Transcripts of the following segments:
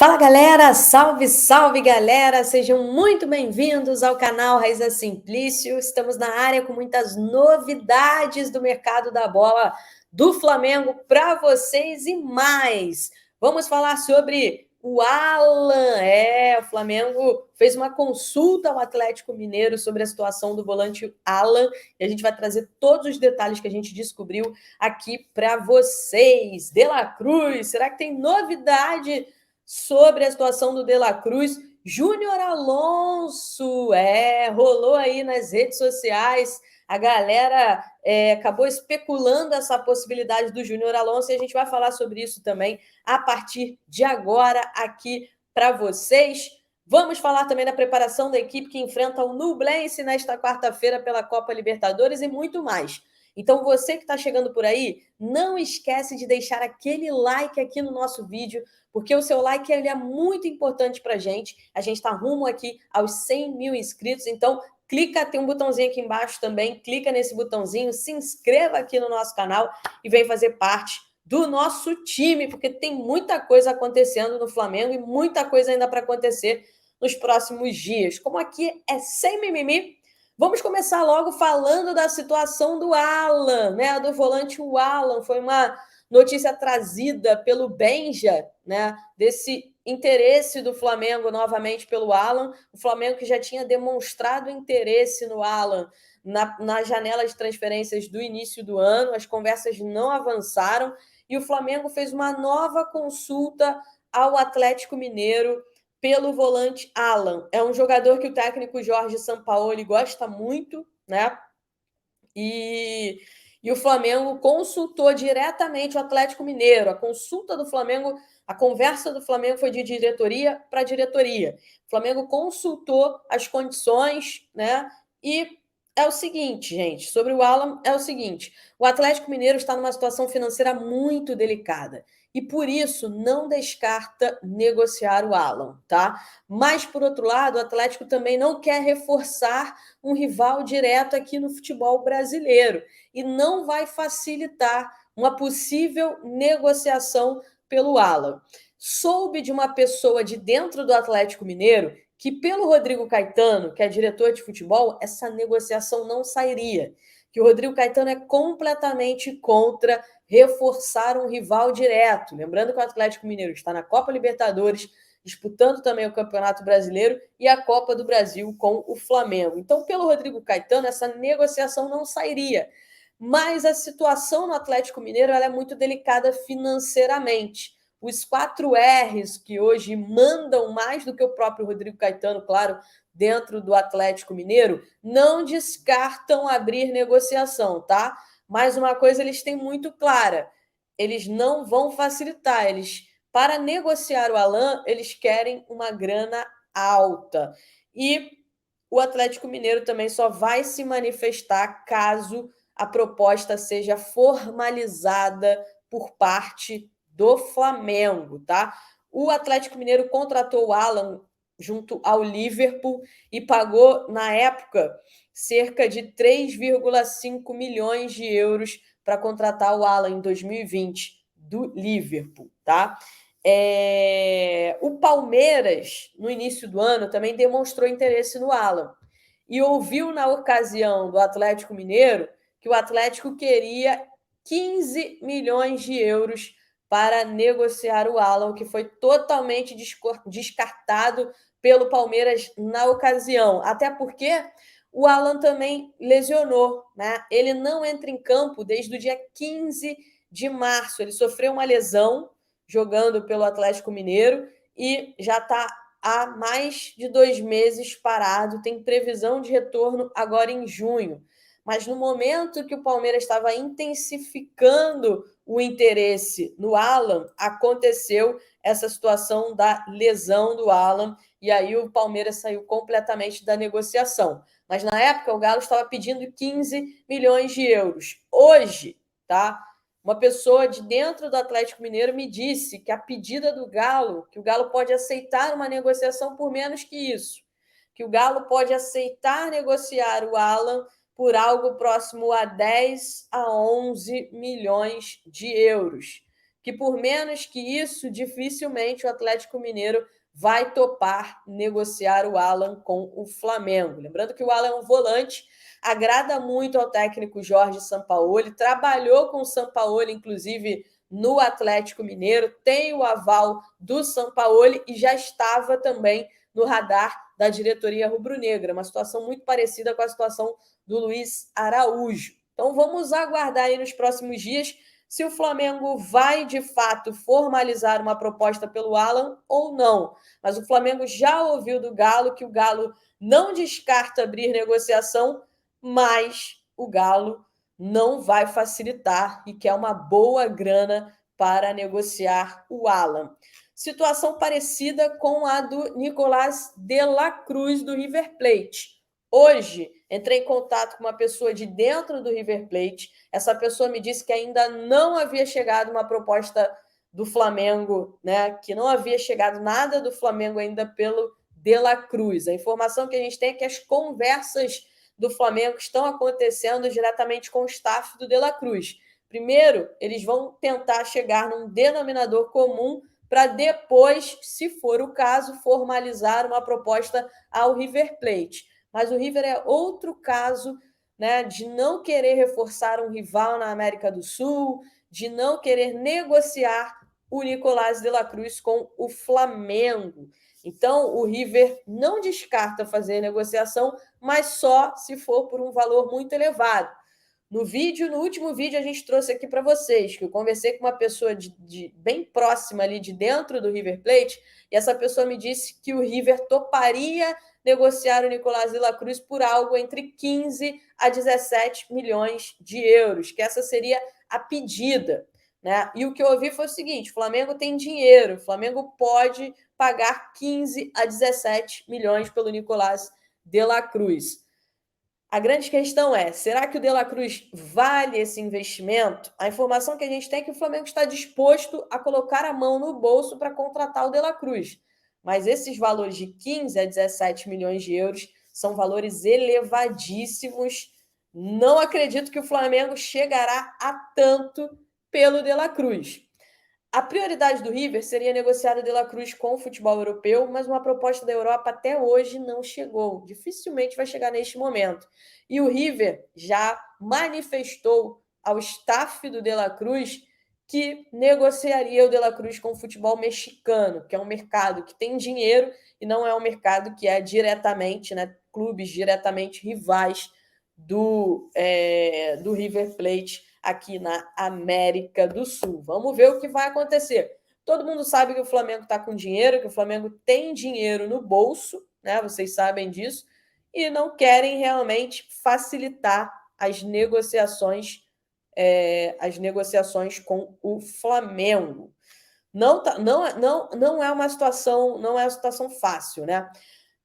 Fala galera, salve, salve galera, sejam muito bem-vindos ao canal Raiza Simplício. Estamos na área com muitas novidades do mercado da bola do Flamengo para vocês e mais. Vamos falar sobre o Alan. O Flamengo fez uma consulta ao Atlético Mineiro sobre a situação do volante Alan e a gente vai trazer todos os detalhes que a gente descobriu aqui para vocês. De La Cruz, será que tem novidade sobre a situação do De La Cruz? Júnior Alonso, rolou aí nas redes sociais, a galera acabou especulando essa possibilidade do Júnior Alonso e a gente vai falar sobre isso também a partir de agora aqui para vocês. Vamos falar também da preparação da equipe que enfrenta o Nublense nesta quarta-feira pela Copa Libertadores e muito mais. Então, você que está chegando por aí, não esquece de deixar aquele like aqui no nosso vídeo, porque o seu like ele é muito importante para a gente. A gente está rumo aqui aos 100 mil inscritos, então clica, tem um botãozinho aqui embaixo também, clica nesse botãozinho, se inscreva aqui no nosso canal e vem fazer parte do nosso time, porque tem muita coisa acontecendo no Flamengo e muita coisa ainda para acontecer nos próximos dias. Como aqui é sem mimimi, vamos começar logo falando da situação do Alan, né? Do volante o Alan. Foi uma notícia trazida pelo Benja, né? Desse interesse do Flamengo novamente pelo Alan. O Flamengo que já tinha demonstrado interesse no Alan na janela de transferências do início do ano. As conversas não avançaram e o Flamengo fez uma nova consulta ao Atlético Mineiro pelo volante Alan. É um jogador que o técnico Jorge Sampaoli gosta muito, né? E o Flamengo consultou diretamente o Atlético Mineiro. A consulta do Flamengo, a conversa do Flamengo foi de diretoria para diretoria. O Flamengo consultou as condições, né? E é o seguinte, gente, sobre o Alan, é o seguinte: o Atlético Mineiro está numa situação financeira muito delicada e por isso não descarta negociar o Alan, tá? Mas, por outro lado, o Atlético também não quer reforçar um rival direto aqui no futebol brasileiro e não vai facilitar uma possível negociação pelo Alan. Soube de uma pessoa de dentro do Atlético Mineiro que, pelo Rodrigo Caetano, que é diretor de futebol, essa negociação não sairia. Que o Rodrigo Caetano é completamente contra reforçar um rival direto. Lembrando que o Atlético Mineiro está na Copa Libertadores, disputando também o Campeonato Brasileiro e a Copa do Brasil com o Flamengo. Então, pelo Rodrigo Caetano, essa negociação não sairia. Mas a situação no Atlético Mineiro ela é muito delicada financeiramente. Os 4 R's que hoje mandam mais do que o próprio Rodrigo Caetano, claro, dentro do Atlético Mineiro, não descartam abrir negociação, tá? Mas uma coisa eles têm muito clara: eles não vão facilitar, para negociar o Alan, eles querem uma grana alta. E o Atlético Mineiro também só vai se manifestar caso a proposta seja formalizada por parte do Flamengo, tá? O Atlético Mineiro contratou o Alan junto ao Liverpool e pagou, na época, cerca de 3,5 milhões de euros para contratar o Alan em 2020 do Liverpool, tá? O Palmeiras, no início do ano, também demonstrou interesse no Alan e ouviu na ocasião do Atlético Mineiro que o Atlético queria 15 milhões de euros para negociar o Alan, que foi totalmente descartado pelo Palmeiras na ocasião, até porque o Alan também lesionou, né? Ele não entra em campo desde o dia 15 de março, ele sofreu uma lesão jogando pelo Atlético Mineiro e já está há mais de 2 meses parado, tem previsão de retorno agora em junho. Mas no momento que o Palmeiras estava intensificando o interesse no Alan, aconteceu essa situação da lesão do Alan, e aí o Palmeiras saiu completamente da negociação. Mas na época o Galo estava pedindo 15 milhões de euros. Hoje, tá? Uma pessoa de dentro do Atlético Mineiro me disse que a pedida do Galo, que o Galo pode aceitar uma negociação por menos que isso, que o Galo pode aceitar negociar o Alan por algo próximo a 10 a 11 milhões de euros. que por menos que isso, dificilmente o Atlético Mineiro vai topar negociar o Alan com o Flamengo. Lembrando que o Alan é um volante, agrada muito ao técnico Jorge Sampaoli, trabalhou com o Sampaoli, inclusive, no Atlético Mineiro, tem o aval do Sampaoli e já estava também no radar da diretoria rubro-negra, uma situação muito parecida com a situação do Luiz Araújo. Então vamos aguardar aí nos próximos dias se o Flamengo vai, de fato, formalizar uma proposta pelo Alan ou não. Mas o Flamengo já ouviu do Galo que o Galo não descarta abrir negociação, mas o Galo não vai facilitar e quer uma boa grana para negociar o Alan. Situação parecida com a do Nicolás de la Cruz, do River Plate. Hoje, entrei em contato com uma pessoa de dentro do River Plate. Essa pessoa me disse que ainda não havia chegado uma proposta do Flamengo, né? Que não havia chegado nada do Flamengo ainda pelo De La Cruz. A informação que a gente tem é que as conversas do Flamengo estão acontecendo diretamente com o staff do De La Cruz. Primeiro, eles vão tentar chegar num denominador comum para depois, se for o caso, formalizar uma proposta ao River Plate. Mas o River é outro caso, né, de não querer reforçar um rival na América do Sul, de não querer negociar o Nicolás de la Cruz com o Flamengo. Então, o River não descarta fazer negociação, mas só se for por um valor muito elevado. No último vídeo, a gente trouxe aqui para vocês que eu conversei com uma pessoa bem próxima ali de dentro do River Plate, e essa pessoa me disse que o River toparia negociar o Nicolás de la Cruz por algo entre 15 a 17 milhões de euros, que essa seria a pedida, né? E o que eu ouvi foi o seguinte: o Flamengo tem dinheiro, o Flamengo pode pagar 15 a 17 milhões pelo Nicolás de la Cruz. A grande questão é, será que o De La Cruz vale esse investimento? A informação que a gente tem é que o Flamengo está disposto a colocar a mão no bolso para contratar o De La Cruz. Mas esses valores de 15 a 17 milhões de euros são valores elevadíssimos. Não acredito que o Flamengo chegará a tanto pelo De La Cruz. A prioridade do River seria negociar o De La Cruz com o futebol europeu, mas uma proposta da Europa até hoje não chegou. Dificilmente vai chegar neste momento. E o River já manifestou ao staff do De La Cruz que negociaria o De La Cruz com o futebol mexicano, que é um mercado que tem dinheiro e não é um mercado que é diretamente, né, clubes diretamente rivais do River Plate aqui na América do Sul. Vamos ver o que vai acontecer. Todo mundo sabe que o Flamengo está com dinheiro, que o Flamengo tem dinheiro no bolso, né? Vocês sabem disso, e não querem realmente facilitar as negociações com o Flamengo. Não é uma situação fácil, né?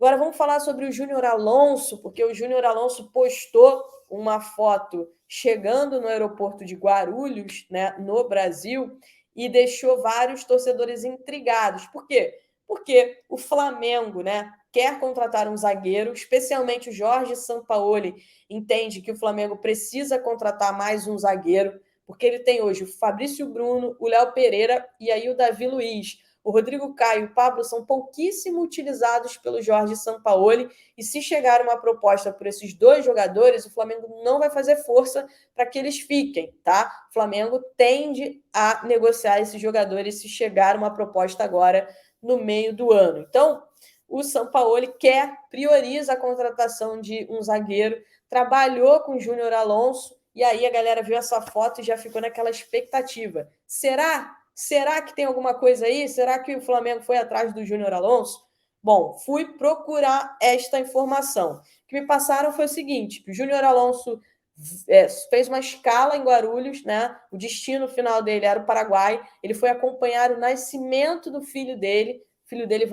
Agora vamos falar sobre o Júnior Alonso, porque o Júnior Alonso postou uma foto chegando no aeroporto de Guarulhos, né, no Brasil, e deixou vários torcedores intrigados. Por quê? Porque o Flamengo, né, quer contratar um zagueiro, especialmente o Jorge Sampaoli entende que o Flamengo precisa contratar mais um zagueiro, porque ele tem hoje o Fabrício Bruno, o Léo Pereira e aí o Davi Luiz. O Rodrigo Caio e o Pablo são pouquíssimo utilizados pelo Jorge Sampaoli, e se chegar uma proposta por esses dois jogadores, o Flamengo não vai fazer força para que eles fiquem, tá? O Flamengo tende a negociar esses jogadores se chegar uma proposta agora no meio do ano. Então, o Sampaoli prioriza a contratação de um zagueiro, trabalhou com o Júnior Alonso, e aí a galera viu essa foto e já ficou naquela expectativa. Será que tem alguma coisa aí? Será que o Flamengo foi atrás do Júnior Alonso? Bom, fui procurar esta informação. O que me passaram foi o seguinte, que o Júnior Alonso fez uma escala em Guarulhos, né? O destino final dele era o Paraguai. Ele foi acompanhar o nascimento do filho dele. O filho dele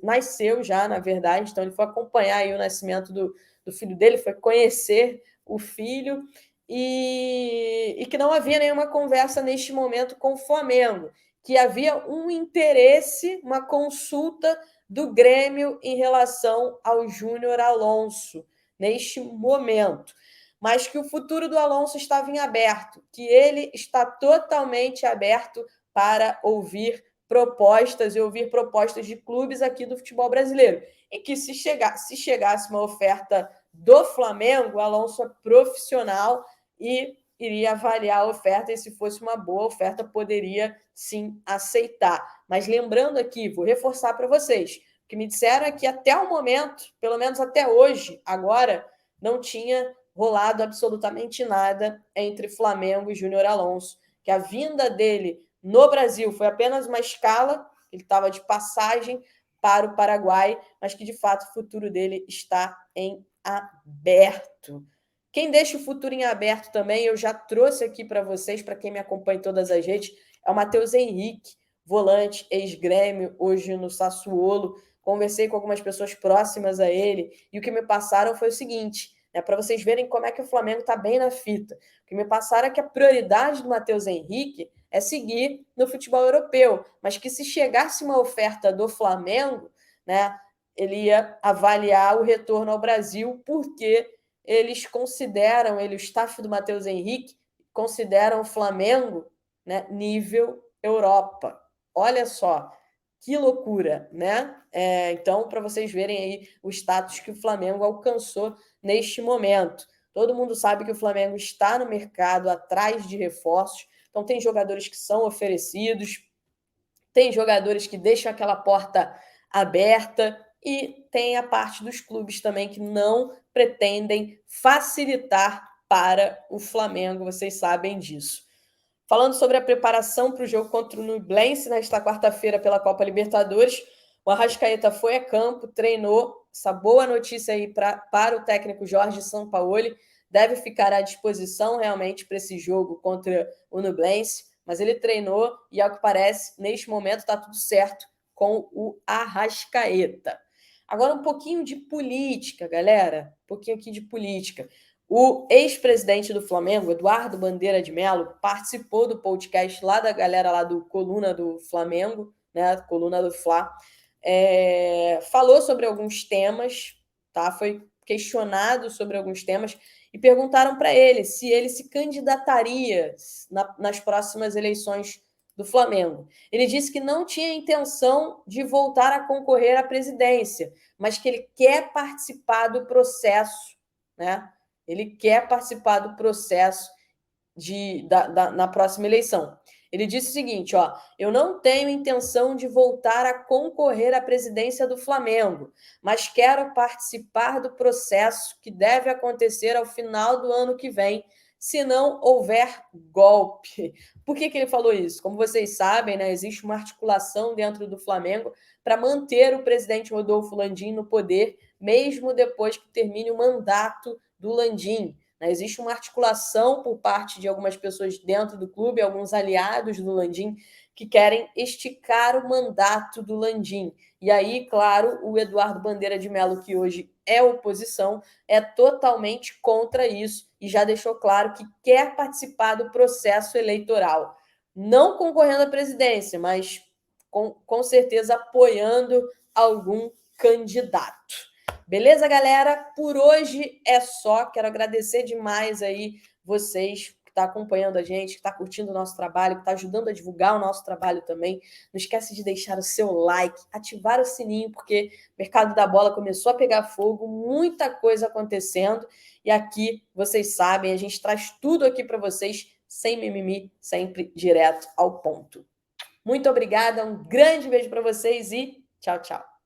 nasceu já, na verdade. Então, ele foi acompanhar aí o nascimento do filho dele, foi conhecer o filho. E que não havia nenhuma conversa neste momento com o Flamengo, que havia um interesse, uma consulta do Grêmio em relação ao Júnior Alonso neste momento, mas que o futuro do Alonso estava em aberto, que ele está totalmente aberto para ouvir propostas e ouvir propostas de clubes aqui do futebol brasileiro. E que se chegasse uma oferta do Flamengo, o Alonso é profissional e iria avaliar a oferta, e se fosse uma boa oferta, poderia sim aceitar. Mas lembrando aqui, vou reforçar para vocês, o que me disseram é que até o momento, pelo menos até hoje, agora, não tinha rolado absolutamente nada entre Flamengo e Júnior Alonso, que a vinda dele no Brasil foi apenas uma escala, ele estava de passagem para o Paraguai, mas que de fato o futuro dele está em aberto. Quem deixa o futuro em aberto também, eu já trouxe aqui para vocês, para quem me acompanha em todas as redes, é o Matheus Henrique, volante, ex-Grêmio, hoje no Sassuolo. Conversei com algumas pessoas próximas a ele e o que me passaram foi o seguinte, né, para vocês verem como é que o Flamengo está bem na fita. O que me passaram é que a prioridade do Matheus Henrique é seguir no futebol europeu, mas que se chegasse uma oferta do Flamengo, né, ele ia avaliar o retorno ao Brasil, porque eles consideram, o staff do Matheus Henrique, consideram o Flamengo, né, nível Europa. Olha só, que loucura, né? Então, para vocês verem aí o status que o Flamengo alcançou neste momento. Todo mundo sabe que o Flamengo está no mercado atrás de reforços, então tem jogadores que são oferecidos, tem jogadores que deixam aquela porta aberta e tem a parte dos clubes também que não pretendem facilitar para o Flamengo, vocês sabem disso. Falando sobre a preparação para o jogo contra o Nublense nesta quarta-feira pela Copa Libertadores, o Arrascaeta foi a campo, treinou. Essa boa notícia aí para o técnico Jorge Sampaoli, deve ficar à disposição realmente para esse jogo contra o Nublense, mas ele treinou e, ao que parece, neste momento está tudo certo com o Arrascaeta. Agora um pouquinho de política, galera, um pouquinho aqui de política. O ex-presidente do Flamengo, Eduardo Bandeira de Mello, participou do podcast lá da galera lá do Coluna do Flamengo, né, Coluna do Fla, falou sobre alguns temas, tá? Foi questionado sobre alguns temas e perguntaram para ele se ele se candidataria nas próximas eleições do Flamengo. Ele disse que não tinha intenção de voltar a concorrer à presidência, mas que ele quer participar do processo, né? Ele quer participar do processo na próxima eleição. Ele disse o seguinte, ó, eu não tenho intenção de voltar a concorrer à presidência do Flamengo, mas quero participar do processo que deve acontecer ao final do ano que vem, se não houver golpe. Por que ele falou isso? Como vocês sabem, né, existe uma articulação dentro do Flamengo para manter o presidente Rodolfo Landim no poder, mesmo depois que termine o mandato do Landim. Existe uma articulação por parte de algumas pessoas dentro do clube, alguns aliados do Landim, que querem esticar o mandato do Landim. E aí, claro, o Eduardo Bandeira de Mello, que hoje é oposição, é totalmente contra isso e já deixou claro que quer participar do processo eleitoral. Não concorrendo à presidência, mas com certeza apoiando algum candidato. Beleza, galera? Por hoje é só. Quero agradecer demais aí vocês que estão acompanhando a gente, que está curtindo o nosso trabalho, que está ajudando a divulgar o nosso trabalho também. Não esquece de deixar o seu like, ativar o sininho, porque o mercado da bola começou a pegar fogo, muita coisa acontecendo. E aqui, vocês sabem, a gente traz tudo aqui para vocês, sem mimimi, sempre direto ao ponto. Muito obrigada, um grande beijo para vocês e tchau, tchau.